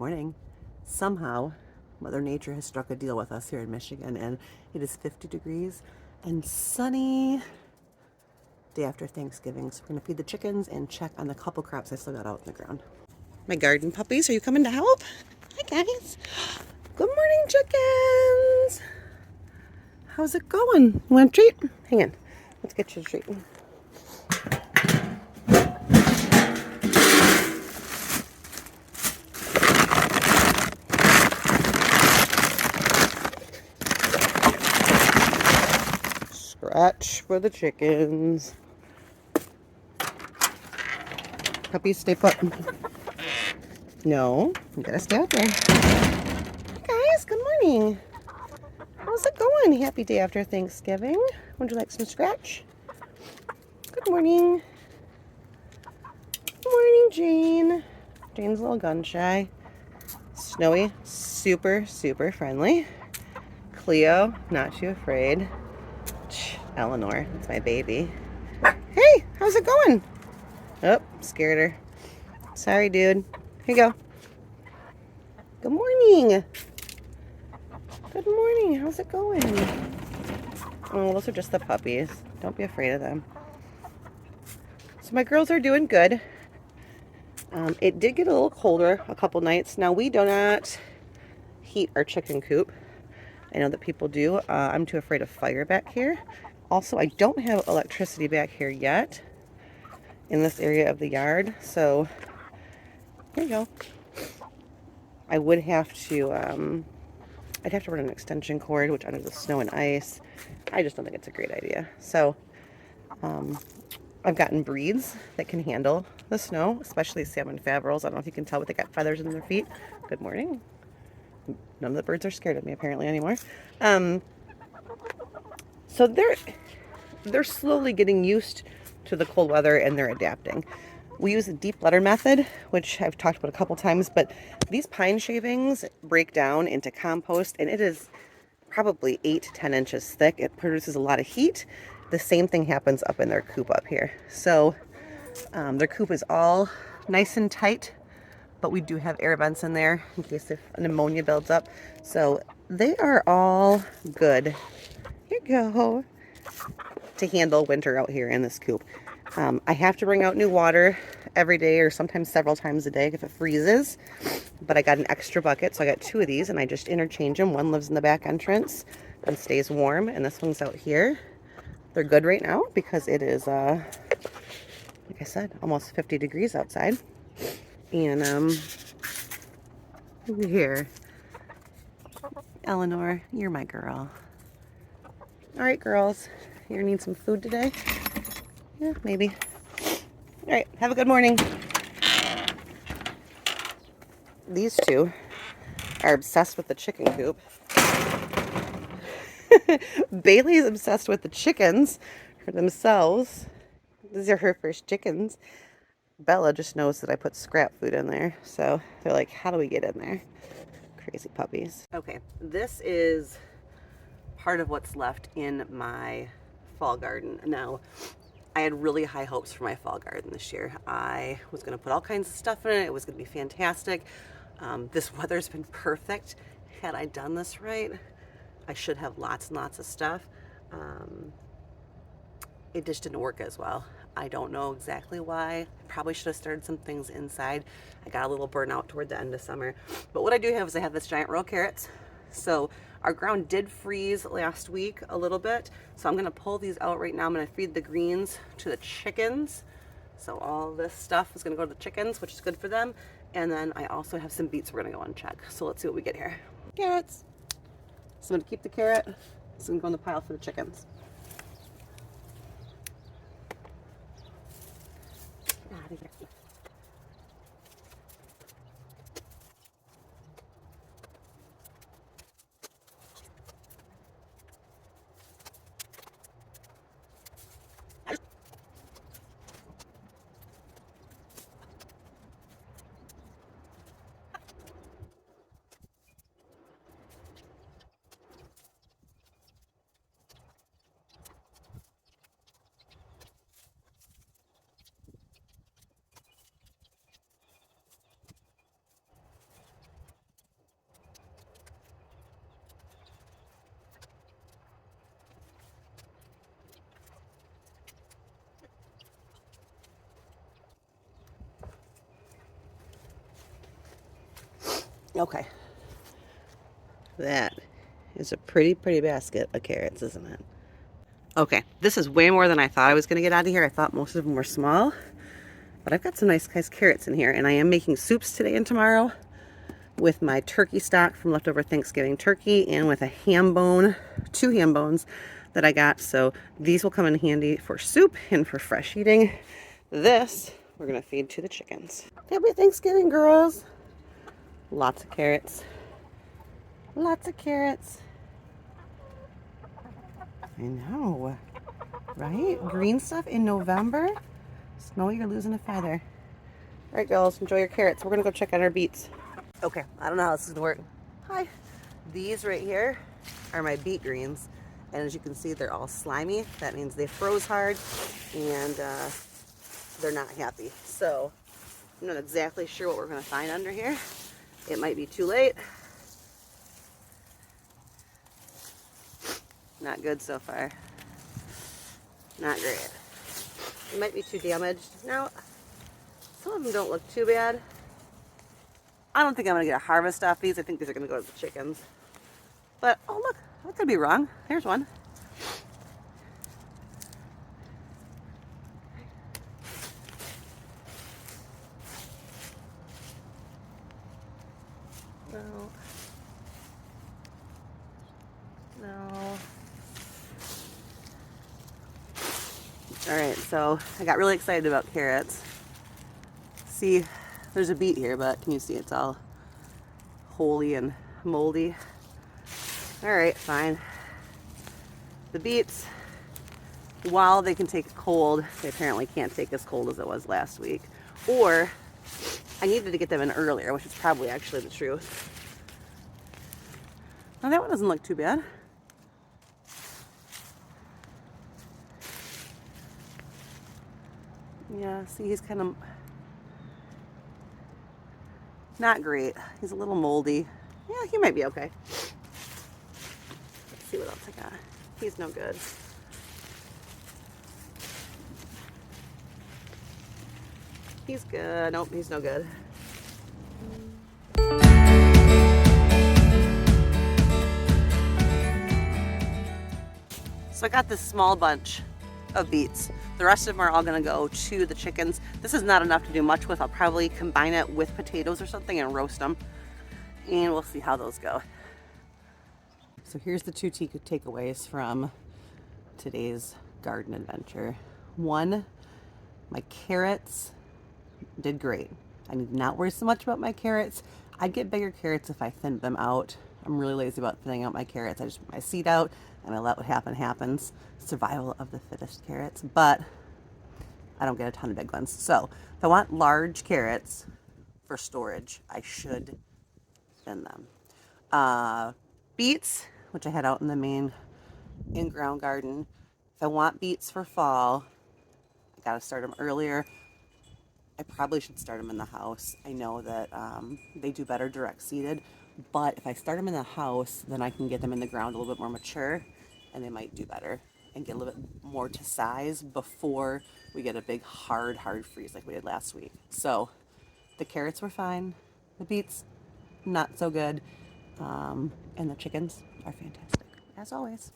Morning. Somehow, Mother Nature has struck a deal with us here in Michigan, and it is 50 degrees and sunny day after Thanksgiving. So we're going to feed the chickens and check on the couple crops I still got out in the ground. My garden puppies, are you coming to help? Hi, guys. Good morning, chickens. How's it going? You want a treat? Hang on. Let's get you a treat. Scratch for the chickens. Puppies, stay put. No, you gotta stay out there. Hey guys, good morning. How's it going? Happy day after Thanksgiving. Would you like some scratch? Good morning. Good morning, Jane. Jane's a little gun shy. Snowy, super, super friendly. Cleo, not too afraid. Eleanor, that's my baby. Hey, how's it going? Oh, scared her. Sorry, dude. Here you go. Good morning. Good morning. How's it going? Oh, those are just the puppies. Don't be afraid of them. So my girls are doing good. It did get a little colder a couple nights. Now we do not heat our chicken coop. I know that people do. I'm too afraid of fire back here. Also, I don't have electricity back here yet in this area of the yard. So here you go. I would have to, I'd have to run an extension cord, which under the snow and ice, I just don't think it's a great idea. So I've gotten breeds that can handle the snow, especially salmon faverals. I don't know if you can tell, but they got feathers in their feet. Good morning. None of the birds are scared of me apparently anymore. So they're slowly getting used to the cold weather and they're adapting. We use the deep letter method, which I've talked about a couple times, but these pine shavings break down into compost and it is probably 8 to 10 inches thick. It produces a lot of heat. The same thing happens up in their coop up here. So their coop is all nice and tight, but we do have air vents in there in case if an ammonia builds up. So they are all good. Here you go. To handle winter out here in this coop. I have to bring out new water every day or sometimes several times a day if it freezes. But I got an extra bucket, so I got 2 of these and I just interchange them. One lives in the back entrance and stays warm, and this one's out here. They're good right now because it is, like I said, almost 50 degrees outside. And here, Eleanor, you're my girl. All right, girls, you're gonna need some food today? Yeah, maybe. All right, have a good morning. These two are obsessed with the chicken coop. Bailey is obsessed with the chickens for themselves. These are her first chickens. Bella just knows that I put scrap food in there. So they're like, how do we get in there? Crazy puppies. Okay, this is part of what's left in my fall garden. Now, I had really high hopes for my fall garden this year. I was going to put all kinds of stuff in it. It was going to be fantastic. This weather's been perfect. Had I done this right, I should have lots and lots of stuff. It just didn't work as well. I don't know exactly why. I probably should have started some things inside. I got a little burnout toward the end of summer. But what I do have is I have this giant row of carrots. So our ground did freeze last week a little bit. So I'm gonna pull these out right now. I'm gonna feed the greens to the chickens. So all this stuff is gonna go to the chickens, which is good for them. And then I also have some beets we're gonna go and check. So let's see what we get here. Carrots. So I'm gonna keep the carrot. It's gonna go in the pile for the chickens. Out of here. Okay. That is a pretty basket of carrots, isn't it? Okay, this is way more than I thought I was going to get out of here. I thought most of them were small, but I've got some nice carrots in here, and I am making soups today and tomorrow with my turkey stock from leftover Thanksgiving turkey and with a ham bone, 2 ham bones that I got. So these will come in handy for soup and for fresh eating. This we're going to feed to the chickens. Happy Thanksgiving, girls. Lots of carrots. Lots of carrots. I know, right? Green stuff in November? Snowy, you're losing a feather. All right, girls, enjoy your carrots. We're gonna go check on our beets. Okay, I don't know how this is gonna work. Hi. These right here are my beet greens. And as you can see, they're all slimy. That means they froze hard and they're not happy. So I'm not exactly sure what we're gonna find under here. It might be too late. Not good so far. Not great. It might be too damaged. Now, some of them don't look too bad. I don't think I'm going to get a harvest off these. I think these are going to go to the chickens. But, oh look, I could be wrong. Here's one. No. No. Alright, so I got really excited about carrots. See, there's a beet here, but can you see it's all holy and moldy? Alright, fine. The beets, while they can take it cold, they apparently can't take as cold as it was last week. Or I needed to get them in earlier, which is probably actually the truth. Now that one doesn't look too bad. Yeah, see, he's kind of not great. He's a little moldy. Yeah, he might be okay. Let's see what else I got. He's no good. He's good. Nope, he's no good. So I got this small bunch of beets. The rest of them are all gonna go to the chickens. This is not enough to do much with. I'll probably combine it with potatoes or something and roast them. And we'll see how those go. So here's the 2 takeaways from today's garden adventure. 1, my carrots did great. I need not worry so much about my carrots. I'd get bigger carrots if I thinned them out. I'm really lazy about thinning out my carrots. I just put my seed out and I let what happens. Survival of the fittest carrots, but I don't get a ton of big ones. So if I want large carrots for storage, I should thin them. Beets, which I had out in the main in-ground garden. If I want beets for fall, I gotta start them earlier. I probably should start them in the house. I know that they do better direct seeded, but if I start them in the house, then I can get them in the ground a little bit more mature and they might do better and get a little bit more to size before we get a big hard freeze like we did last week. So the carrots were fine, the beets not so good, and the chickens are fantastic as always.